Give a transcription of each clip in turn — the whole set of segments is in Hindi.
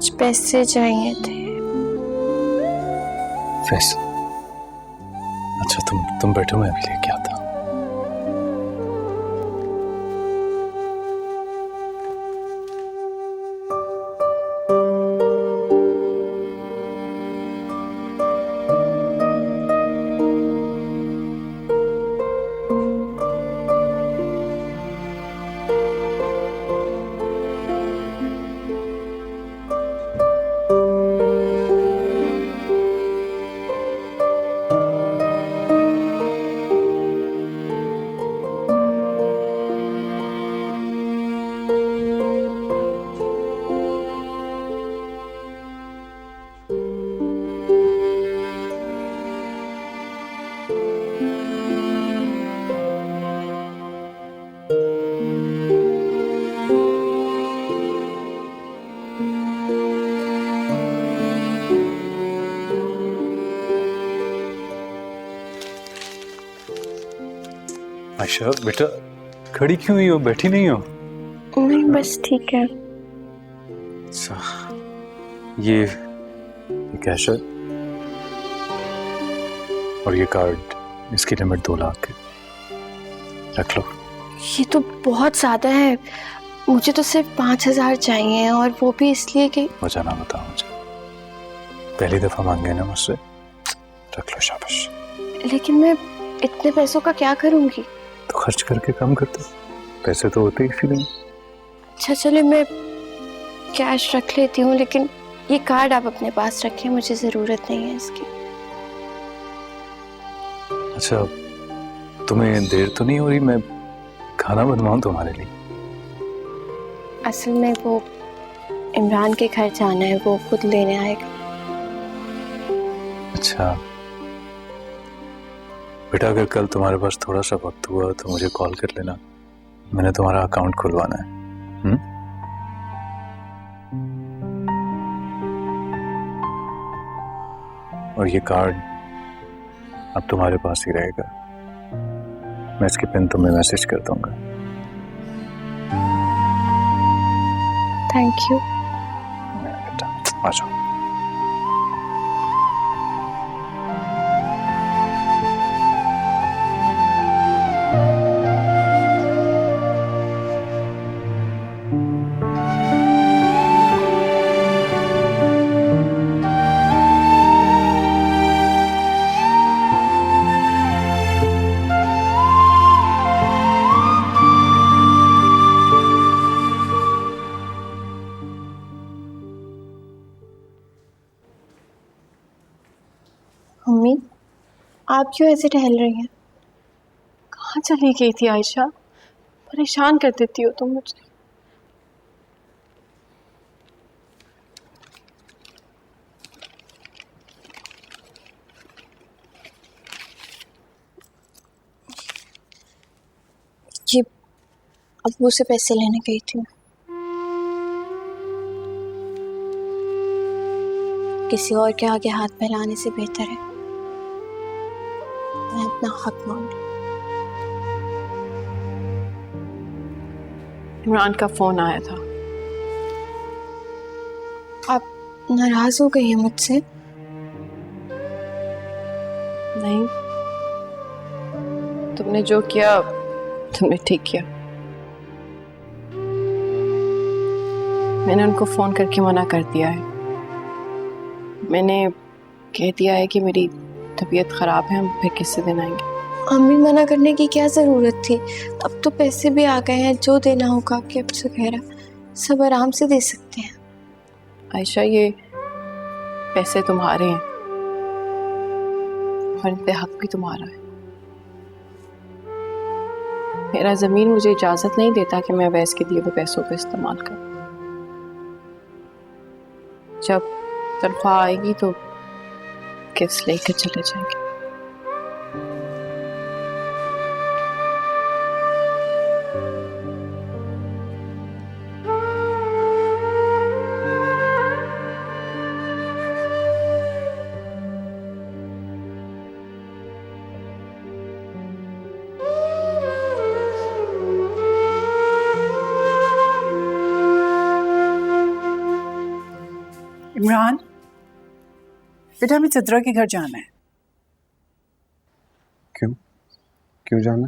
कुछ पैसे चाहिए थे। पैसे? अच्छा तुम बैठो, मैं अभी लेके आता हूँ। आयशा बेटा, खड़ी क्यों हुई हो? बैठी नहीं हो? नहीं, बस ठीक है। अच्छा, ये कैश है और ये कार्ड, इसकी लिमिट 2 लाख है, रख लो। ये तो बहुत ज्यादा है, मुझे तो सिर्फ 5,000 चाहिए, और वो भी इसलिए कि मुझे ना बताओ, मुझे पहली दफा मांगे ना मुझसे, रख लो, शाबाश। लेकिन मैं इतने पैसों का क्या करूंगी? तो खर्च करके कम कर दो, पैसे तो होते ही इसी दिन। अच्छा चलिए, मैं कैश रख लेती हूँ, लेकिन ये कार्ड आप अपने पास रखें, मुझे जरूरत नहीं है इसकी। अच्छा, तुम्हें देर तो नहीं हो रही? मैं खाना बनवाऊं तुम्हारे लिए? असल में वो इमरान के घर जाना है, वो खुद लेने आएगा। अच्छा बेटा, अगर कल तुम्हारे पास थोड़ा सा वक्त हुआ तो मुझे कॉल कर लेना, मैंने तुम्हारा अकाउंट खुलवाना है। और ये कार्ड अब तुम्हारे पास ही रहेगा, मैं इसकी पिन तुम्हें मैसेज कर दूंगा। Thank you. बेटा आ जाओ। मम्मी, आप क्यों ऐसे टहल रही हैं? कहाँ चली गई थी आयशा? परेशान कर देती हो तुम मुझे। ये अब्बू से पैसे लेने गई थी मैं। किसी और के आगे हाथ फैलाने से बेहतर है मैं अपना हक मांग लूं। इमरान का फोन आया था। आप नाराज हो गई हैं मुझसे? नहीं, तुमने जो किया तुमने ठीक किया। मैंने उनको फोन करके मना कर दिया है। मैंने कह दिया है कि मेरी तबीयत खराब है, हम फिर किसी दिन आएंगे। अम्मी, मना करने की क्या जरूरत थी? अब तो पैसे भी आ गए हैं, जो देना होगा गिफ्ट वगैरह सब आराम से दे सकते हैं। आयशा, ये पैसे तुम्हारे हैं और इन पे हक भी तुम्हारा है। मेरा ज़मीर मुझे इजाज़त नहीं देता कि मैं अवैस के दिए हुए पैसों को इस्तेमाल करूं। जब तनख्वाह आएगी तो गिफ्ट्स लेकर चले जाएंगे। इमरान, बेटा हमें चित्रा के घर जाना है। क्यों क्यों जाना?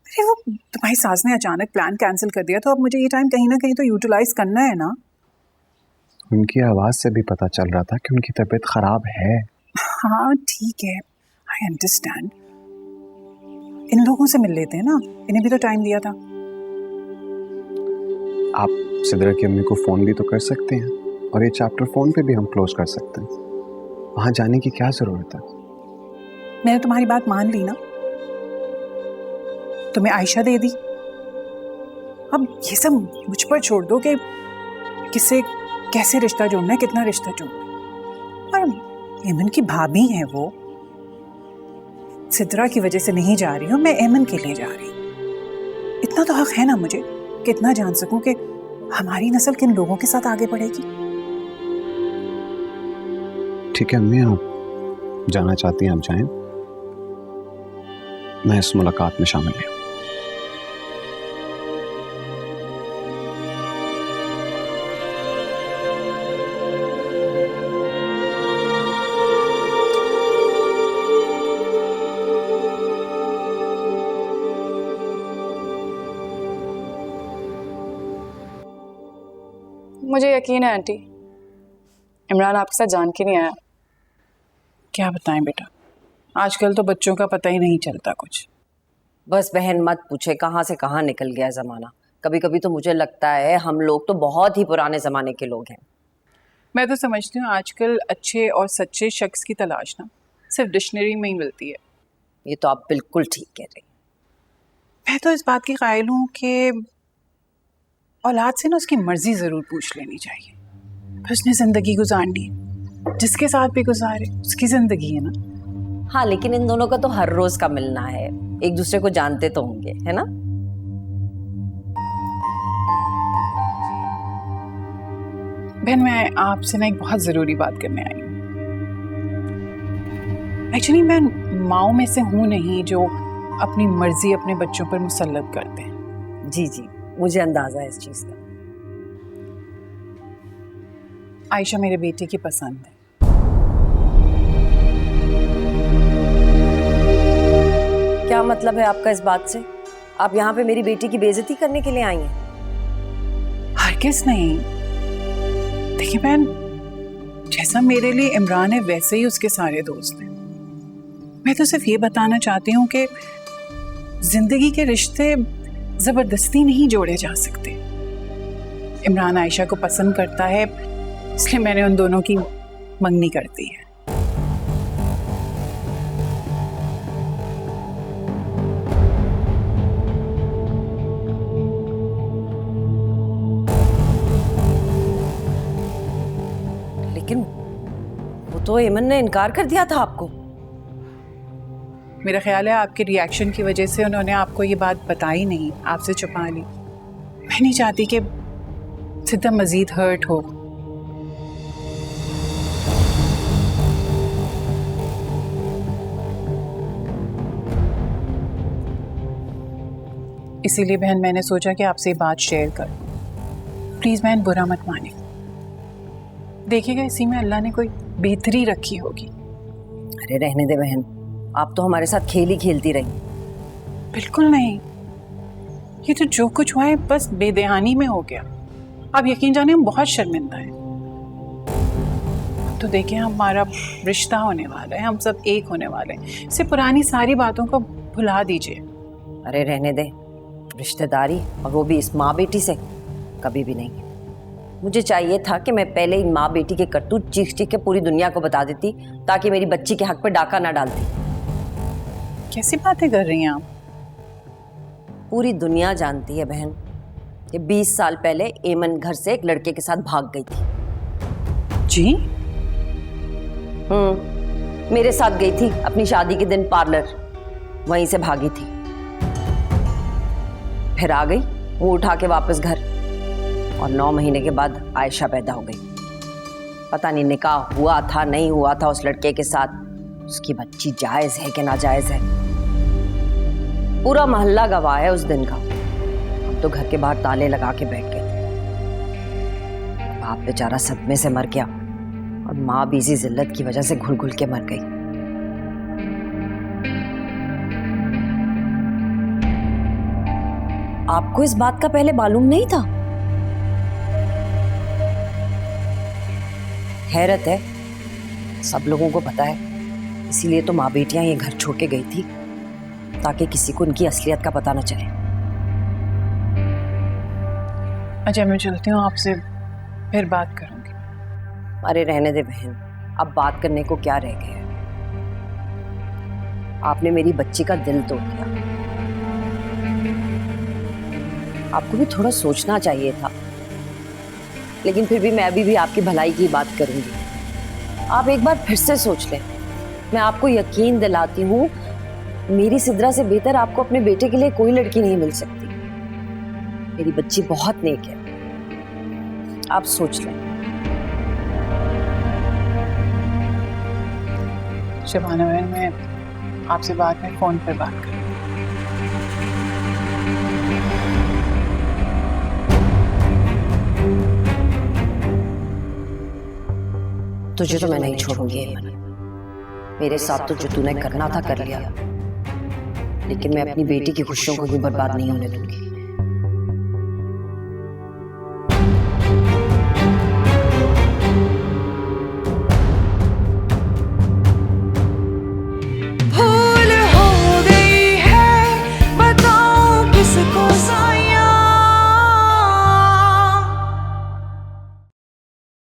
अरे वो तुम्हारी सास ने अचानक प्लान कैंसिल कर दिया, तो अब मुझे ये टाइम कहीं ना कहीं तो यूटिलाइज करना है ना। उनकी आवाज से भी पता चल रहा था कि उनकी तबीयत खराब है। हाँ ठीक है, आई अंडरस्टैंड। इन लोगों से मिल लेते हैं ना, इन्हें भी तो टाइम दिया था। आप सिद्रा की अम्मी को फोन भी तो कर सकते हैं, और ये चैप्टर फोन पे भी हम क्लोज कर सकते हैं। वहां जाने की क्या जरूरत है? मैंने तुम्हारी बात मान ली ना, तुम्हें आयशा दे दी। अब ये सब मुझ पर छोड़ दो कि किससे कैसे रिश्ता जोड़ना है, कितना रिश्ता जोड़ना है। और एमन की भाभी है वो, सिद्रा की वजह से नहीं जा रही हूँ, मैं एमन के लिए जा रही हूँ। इतना तो हक है ना मुझे कि इतना जान सकूं कि हमारी नस्ल किन लोगों के साथ आगे बढ़ेगी। ठीक है अम्मी, आप जाना चाहती हैं आप जाएं, मैं इस मुलाकात में शामिल नहीं हूं। मुझे यकीन है आंटी, इमरान आपके साथ जान के नहीं आया। क्या बताएं बेटा, आजकल तो बच्चों का पता ही नहीं चलता कुछ। बस बहन मत पूछे कहाँ से कहाँ निकल गया ज़माना। कभी कभी तो मुझे लगता है हम लोग तो बहुत ही पुराने ज़माने के लोग हैं। मैं तो समझती हूँ आजकल अच्छे और सच्चे शख्स की तलाश ना सिर्फ डिक्शनरी में ही मिलती है। ये तो आप बिल्कुल ठीक कह रही हैं। मैं तो इस बात की कायल हूँ कि औलाद से ना उसकी मर्जी ज़रूर पूछ लेनी चाहिए। फिर उसने ज़िंदगी गुजारनी, जिसके साथ भी गुजारे उसकी ज़िंदगी है ना। हाँ, लेकिन इन दोनों का तो हर रोज़ का मिलना है, एक दूसरे को जानते तो होंगे, है ना? बहन, मैं आपसे ना एक बहुत ज़रूरी बात करने आई हूँ। एक्चुअली मैं माओ में से हूँ नहीं जो अपनी मर्जी अपने बच्चों पर मुसल्लत करते हैं। जी जी, मुझे अंदाजा है इस चीज़ का। आयशा मेरे बेटे की पसंद है। क्या मतलब है आपका इस बात से? आप यहाँ पे मेरी बेटी की बेइज्जती करने के लिए आई हैं? हरगिज़ नहीं। देखिए बहन, जैसा मेरे लिए इमरान है वैसे ही उसके सारे दोस्त हैं। मैं तो सिर्फ ये बताना चाहती हूँ कि जिंदगी के रिश्ते जबरदस्ती नहीं जोड़े जा सकते। इमरान आयशा को पसंद करता है, इसलिए मैंने उन दोनों की मंगनी कर दी है। लेकिन वो तो एमन ने इनकार कर दिया था आपको। मेरा ख्याल है आपके रिएक्शन की वजह से उन्होंने आपको ये बात बताई नहीं, आपसे छुपा ली। मैं नहीं चाहती कि सिद्धा मजीद हर्ट हो। इसीलिए बहन मैंने सोचा कि आपसे बात शेयर कर। प्लीज़ बहन बुरा मत माने, देखिएगा इसी में अल्लाह ने कोई बेहतरी रखी होगी। अरे रहने दे बहन, आप तो हमारे साथ खेल ही खेलती रही। बिल्कुल नहीं, ये तो जो कुछ हुआ है बस बेदहानी में हो गया। आप यकीन जाने हम बहुत शर्मिंदा हैं। तो देखिए हमारा रिश्ता होने वाला है, हम सब एक होने वाले हैं। इससे पुरानी सारी बातों को भुला दीजिए। अरे रहने दे, रिश्तेदारी और वो भी इस माँ बेटी से कभी भी नहीं। मुझे चाहिए था कि मैं पहले इन माँ बेटी के करतूत चीख चीख के पूरी दुनिया को बता देती, ताकि मेरी बच्ची के हक पे डाका ना डालती। कैसी बातें कर रही हैं आप? पूरी दुनिया जानती है बहन कि 20 साल पहले एमन घर से एक लड़के के साथ भाग गई थी। जी? मेरे साथ गई थी अपनी शादी के दिन पार्लर, वहीं से भागी थी। फिर आ गई वो उठा के वापस घर, और 9 महीने के बाद आयशा पैदा हो गई। पता नहीं निकाह हुआ था नहीं हुआ था उस लड़के के साथ, उसकी बच्ची जायज है कि नाजायज है, पूरा मोहल्ला गवाह है उस दिन का। हम तो घर के बाहर ताले लगा के बैठ गए थे। बाप बेचारा सदमे से मर गया और माँ भी इसी जिल्लत की वजह से घुल घुल के मर गई। आपको इस बात का पहले मालूम नहीं था? हैरत है, सब लोगों को पता है, इसीलिए तो माँ बेटियां ये घर छोड़ के गई थी ताकि किसी को इनकी असलियत का पता न चले। अच्छा मैं चलती हूँ, आपसे फिर बात करूंगी। अरे रहने दे बहन, अब बात करने को क्या रह गया है? आपने मेरी बच्ची का दिल तोड़ दिया। आपको भी थोड़ा सोचना चाहिए था, लेकिन फिर भी मैं अभी भी आपकी भलाई की बात करूंगी। आप एक बार फिर से सोच लें। मैं आपको यकीन दिलाती हूँ, मेरी सिद्रा से बेहतर आपको अपने बेटे के लिए कोई लड़की नहीं मिल सकती। मेरी बच्ची बहुत नेक है, आप सोच लें। शबाना बहन, मैं आपसे बाद में फोन पर बात करूँ। तुझे तो मैं नहीं छोड़ूंगी ऐमन। मेरे साथ तो जो तूने करना था कर लिया, लेकिन मैं अपनी बेटी की खुशियों को भी बर्बाद नहीं होने दूंगी।